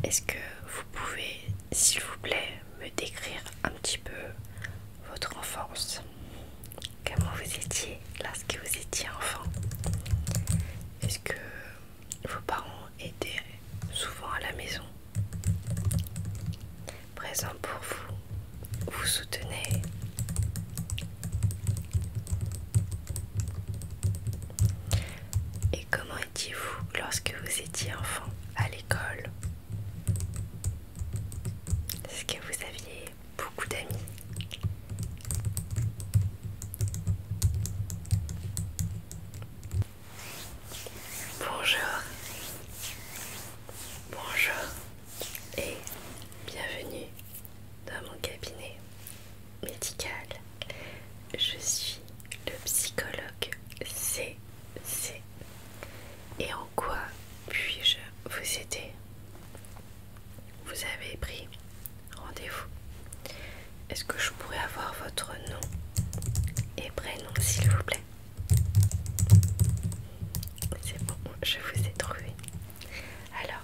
Est-ce que vous pouvez, s'il vous plaît, me décrire un petit peu votre enfance? Comment vous étiez lorsque vous étiez enfant? Est-ce que vos parents étaient souvent à la maison, présents pour vous, vous soutenaient? Et comment étiez-vous lorsque vous étiez enfant à l'école? Est-ce que vous aviez beaucoup d'amis? Bonjour, bonjour et bienvenue dans mon cabinet médical. Je suis le psychologue CC. Et en quoi puis-je vous aider? Vous avez pris rendez-vous. Est-ce que je pourrais avoir votre nom et prénom, s'il vous plaît? C'est bon, je vous ai trouvé. Alors,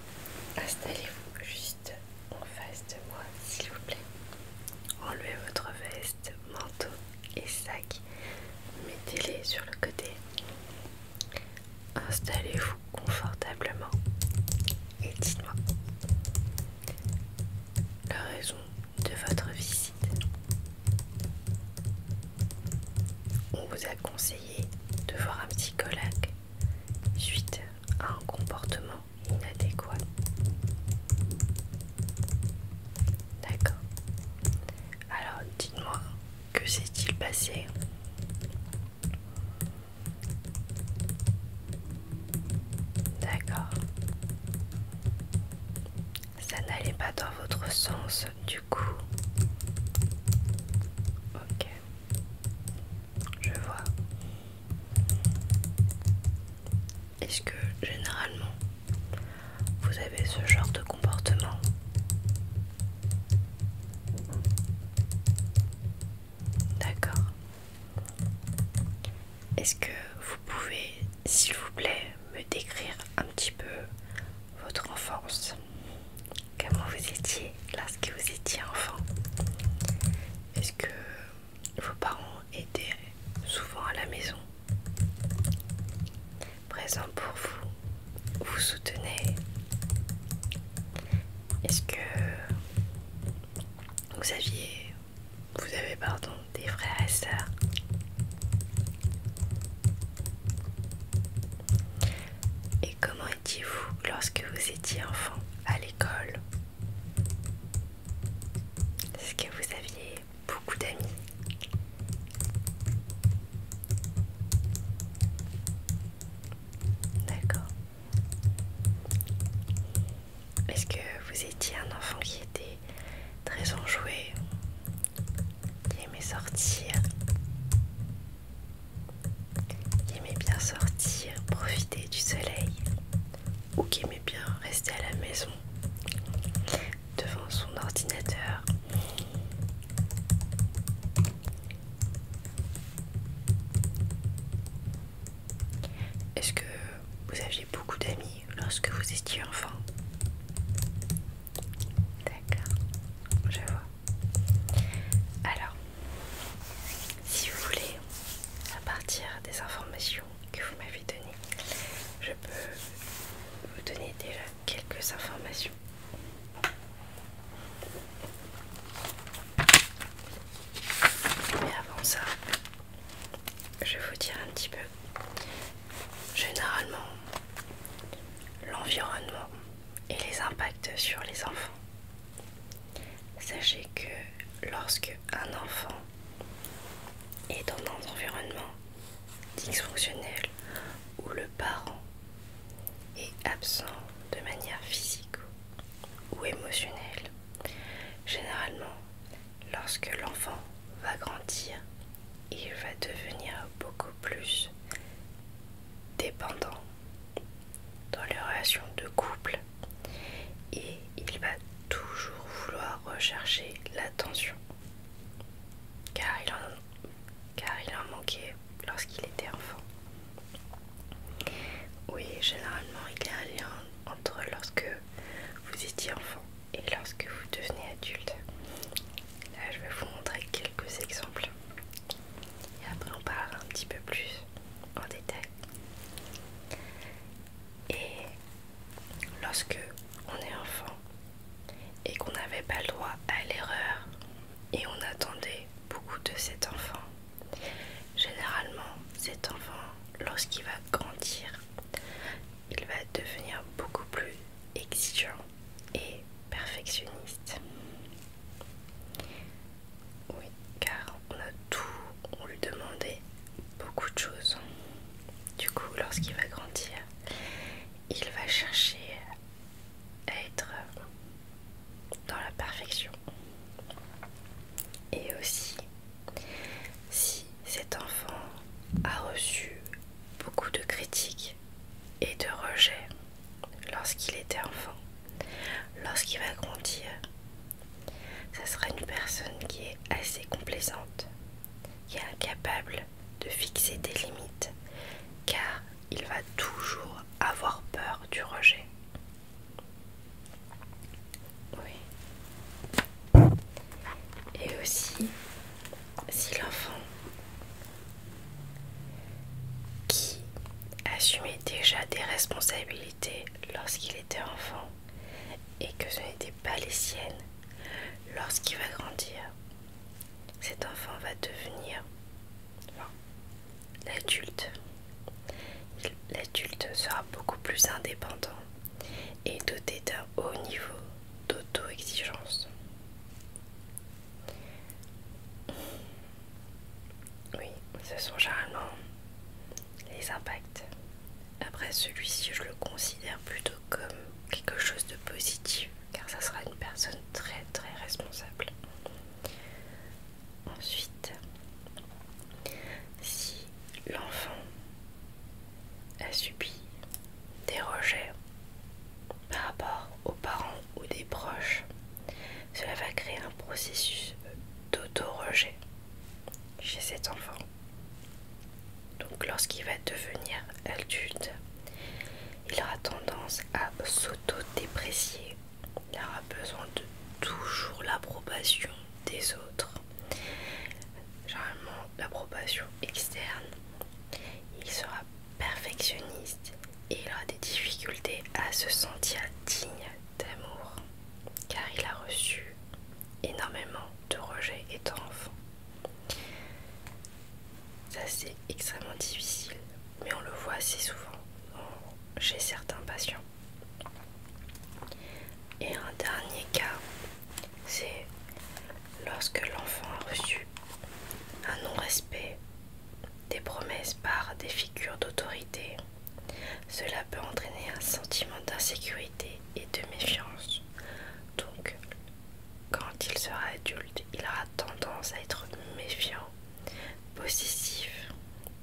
installez-vous juste en face de moi, s'il vous plaît. Enlevez votre veste, manteau et sac. Mettez-les sur le côté. Installez-vous confortablement et dites-moi la raison de votre visite. On vous a conseillé de voir un psychologue suite à un comportement inadéquat. D'accord. Alors dites-moi, que s'est-il passé? D'accord. Ça n'allait pas dans votre sens du coup. Ok, je vois. Est-ce que généralement vous avez ce genre de comportement? D'accord. Est-ce que vous pouvez, s'il vous plaît, me décrire un petit peu votre enfance? Comment vous étiez lorsque vous étiez enfant? Est-ce que vos parents étaient souvent à la maison, présents pour vous, vous soutenaient? Est-ce que vous avez des frères et sœurs? Et comment étiez-vous lorsque vous étiez enfant à l'école? Est-ce que vous aviez beaucoup d'amis? D'accord. Est-ce que vous étiez un enfant qui était très enjoué, qui aimait sortir, qui aimait bien sortir, profiter du soleil, ou qui aimait bien rester à la maison devant son ordinateur? Est-ce que vous aviez beaucoup d'amis lorsque vous étiez enfant? D'accord, je vois. Alors, si vous voulez, à partir des informations que vous m'avez données, je peux vous donner déjà quelques informations. Mais avant ça, je vais vous dire un petit peu. Généralement, l'environnement et les impacts sur les enfants. Sachez que lorsque un enfant est dans un environnement dysfonctionnel où le parent est absent de manière physique ou émotionnelle, généralement, lorsque l'enfant va grandir, il va devenir beaucoup plus dépendant dans les relations de couple et il va toujours vouloir rechercher l'attention car il en manquait lorsqu'il était enfant. Oui, généralement il y a un lien lorsque on est enfant et qu'on n'avait pas le droit à l'erreur et on attendait beaucoup de cet enfant, généralement cet enfant, lorsqu'il va grandir, il va devenir beaucoup plus exigeant et perfectionniste. Oui, car on lui demandait beaucoup de choses. Du coup, lorsqu'il va grandir, il va chercher à être dans la perfection. Et aussi, si cet enfant a reçu beaucoup de critiques et de rejets lorsqu'il était enfant, lorsqu'il va grandir, ça sera une personne qui est assez complaisante, qui est incapable de fixer des limites, car il va toujours avoir peur du rejet. Oui. Et aussi, si l'enfant qui assumait déjà des responsabilités lorsqu'il était enfant et que ce n'étaient pas les siennes, lorsqu'il va grandir, cet enfant va devenir l'adulte. L'adulte sera beaucoup plus indépendant et doté d'un haut niveau d'auto-exigence. Oui, ce sont généralement les impacts. Après, celui-ci, je le considère plutôt comme quelque chose de positif, car ça sera une personne très très responsable. Ensuite, si l'enfant a subi des rejets par rapport aux parents ou des proches, cela va créer un processus d'auto-rejet chez cet enfant. Donc lorsqu'il va devenir adulte, il aura tendance à s'auto-déprécier. Il aura besoin de toujours l'approbation des autres, généralement l'approbation externe. Il sera perfectionniste et il aura des difficultés à se sentir digne d'amour, car il a reçu énormément de rejets étant enfant. Ça, c'est extrêmement difficile, mais on le voit assez souvent chez certains patients. Et un dernier cas, c'est lorsque l'enfant a reçu un non-respect des promesses par des figures d'autorité. Cela peut entraîner un sentiment d'insécurité et de méfiance. Donc, quand il sera adulte, il aura tendance à être méfiant, possessif,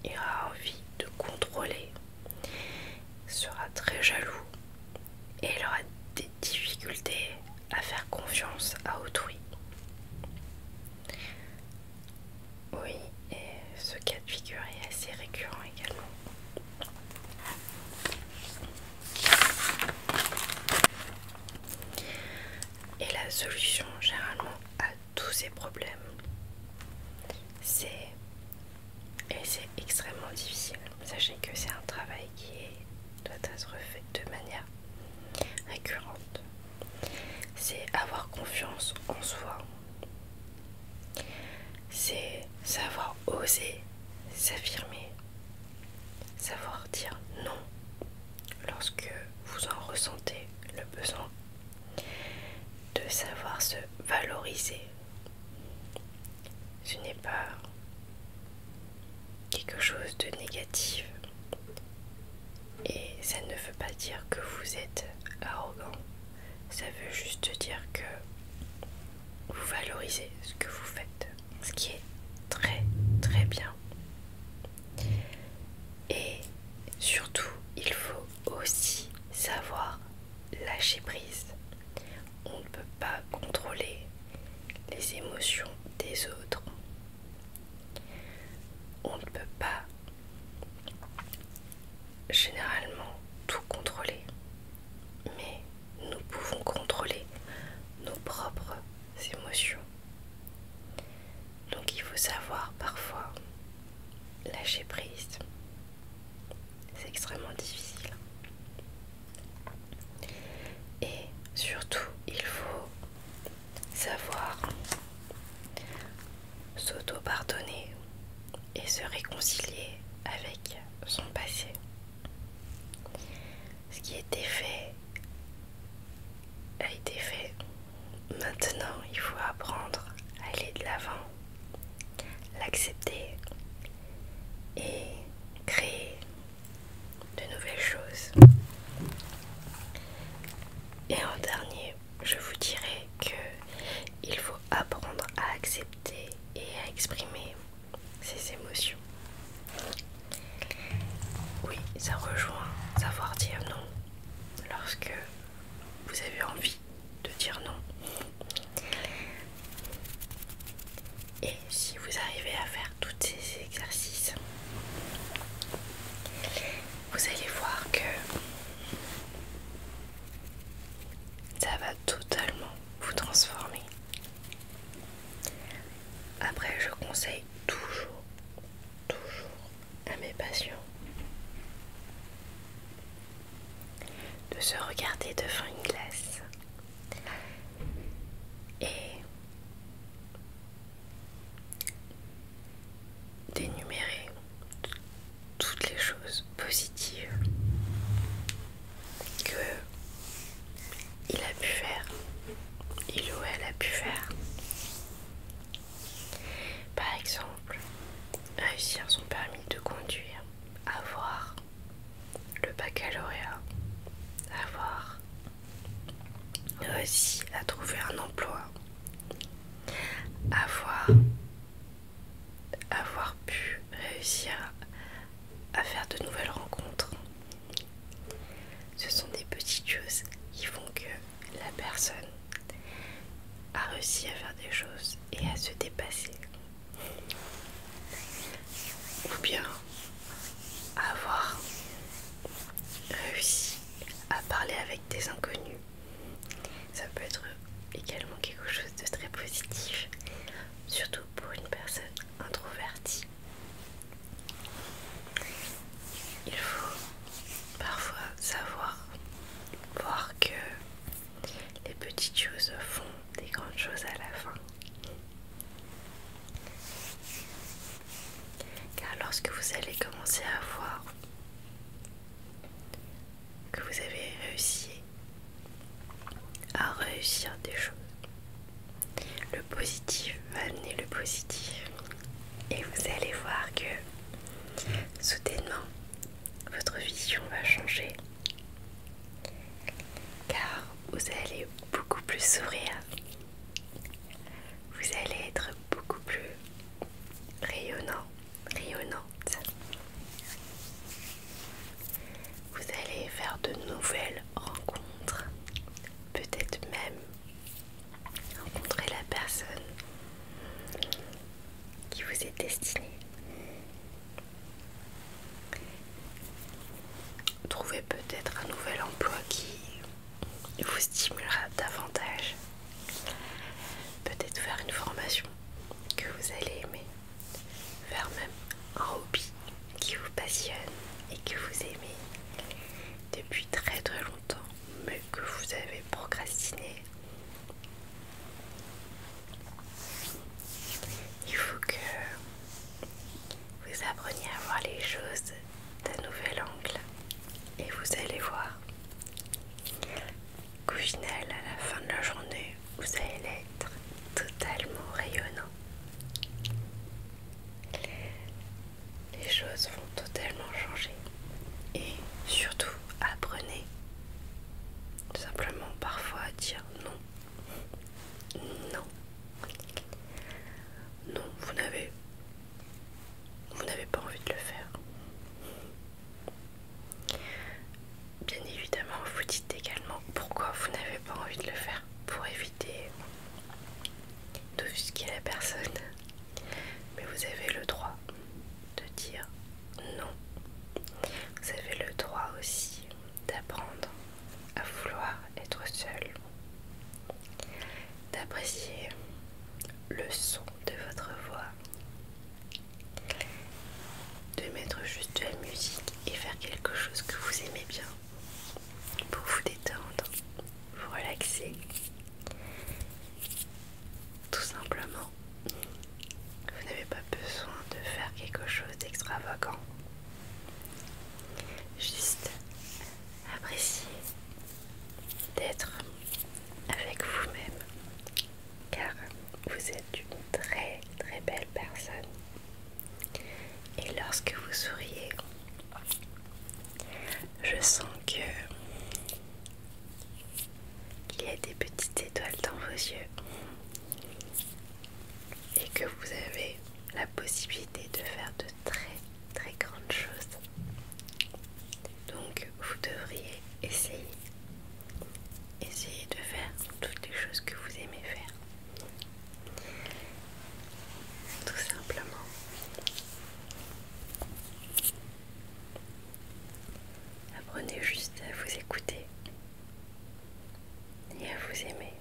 il aura envie de contrôler, sera très jaloux et il aura des difficultés à faire confiance à autrui. Oui, et ce cas de figure est assez récurrent également. Et la solution généralement à tous ces problèmes, c'est extrêmement difficile. Sachez que c'est un travail qui doit être fait de manière récurrente. C'est avoir confiance en soi. C'est savoir oser s'affirmer. Savoir dire non lorsque vous en ressentez le besoin. De savoir se valoriser. Ce n'est pas quelque chose de négatif et ça ne veut pas dire que vous êtes arrogant, ça veut juste dire que vous valorisez ce que vous faites, ce qui est très très bien. Et surtout, il faut aussi savoir lâcher prise. On ne peut pas contrôler les émotions des autres. On ne peut pas généralement tout contrôler, mais nous pouvons contrôler nos propres émotions. Donc il faut savoir parfois lâcher prise. C'est extrêmement difficile. été fait. Maintenant, il faut apprendre à aller de l'avant, l'accepter et créer de nouvelles choses. Et en dernier, je vous dirais que il faut apprendre à accepter et à exprimer ses émotions. Oui, ça rejoint savoir dire non lorsque vous avez envie de dire non. Et si vous arrivez à faire tous ces exercices, vous allez voir que ça va totalement vous transformer. Après, je conseille toujours à mes patients de se regarder devant une glace et d'énumérer toutes les choses positives que il a pu faire, il ou elle a pu faire. Par exemple, réussir son permis de conduire, avoir le baccalauréat, avoir réussi à trouver un emploi, avoir pu réussir à faire de nouvelles rencontres. Ce sont des petites choses qui font que la personne a réussi à faire des choses et à se dépasser. Ou bien avoir réussi à parler avec des inconnus. Ça peut être également quelque chose de très positif, surtout pour une personne introvertie. Il faut parfois savoir voir que les petites choses font des grandes choses à la fin. Car lorsque vous allez commencer à voir que vous avez réussi à réussir des choses, le positif va amener le positif. Et vous allez voir que soudainement, votre vision va changer. Car vous allez beaucoup plus sourire. Vous allez être beaucoup plus rayonnant, rayonnante. Vous allez faire de nouvelles rencontres. Peut-être même rencontrer la personne qui vous est destinée. Trouver peut-être un nouvel emploi qui vous stimulera davantage. Peut-être faire une formation que vous allez aimer. Faire même un hobby qui vous passionne et que vous aimez depuis très longtemps, mais que vous avez procrastiné. Il faut que vous appreniez à voir les choses d'un nouvel angle et vous allez voir qu'au final, à la fin de la journée, vous allez être totalement rayonnant. Les choses vont totalement changer. Et surtout, apprenez tout simplement parfois à dire non. Non. Non, vous n'avez pas envie de le faire. Bien évidemment, vous dites également pourquoi vous n'avez pas envie de le faire, pour éviter d'offusquer la personne. Mais vous avez le droit de dire non. Vous avez le droit aussi d'apprendre à vouloir être seul, d'apprécier le son de votre voix, de mettre juste de la musique et faire quelque chose que vous aimez bien pour vous détendre, vous relaxer. Tout simplement, vous n'avez pas besoin de faire quelque chose d'extravagant. Juste apprécier d'être précieux et que vous avez la possibilité de faire de très très grandes choses. Donc vous devriez essayer. Essayez de faire toutes les choses que vous aimez faire. Tout simplement. Apprenez juste à vous écouter et à vous aimer.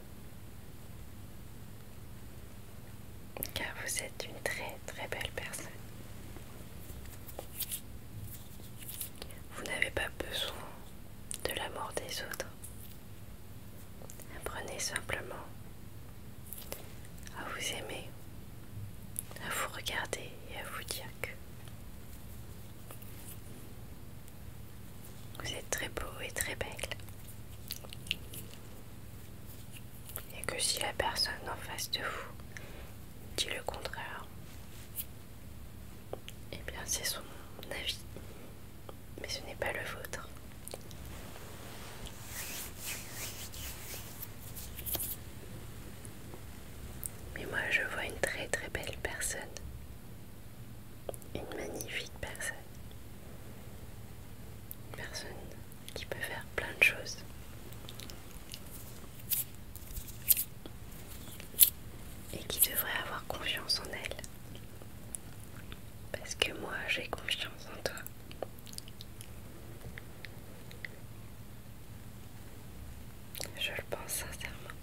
Car vous êtes une très très belle personne. Vous n'avez pas besoin de l'amour des autres. Apprenez simplement à vous aimer, à vous regarder et à vous dire que vous êtes très beau et très belle. Et que si la personne en face de vous dit le contraire, eh bien c'est son avis, mais ce n'est pas le vôtre. Mais moi je vois une très très belle personne, une magnifique personne, une personne qui peut faire plein de choses. Et qui devrait avoir confiance en elle. Parce que moi j'ai confiance en toi. Je le pense sincèrement.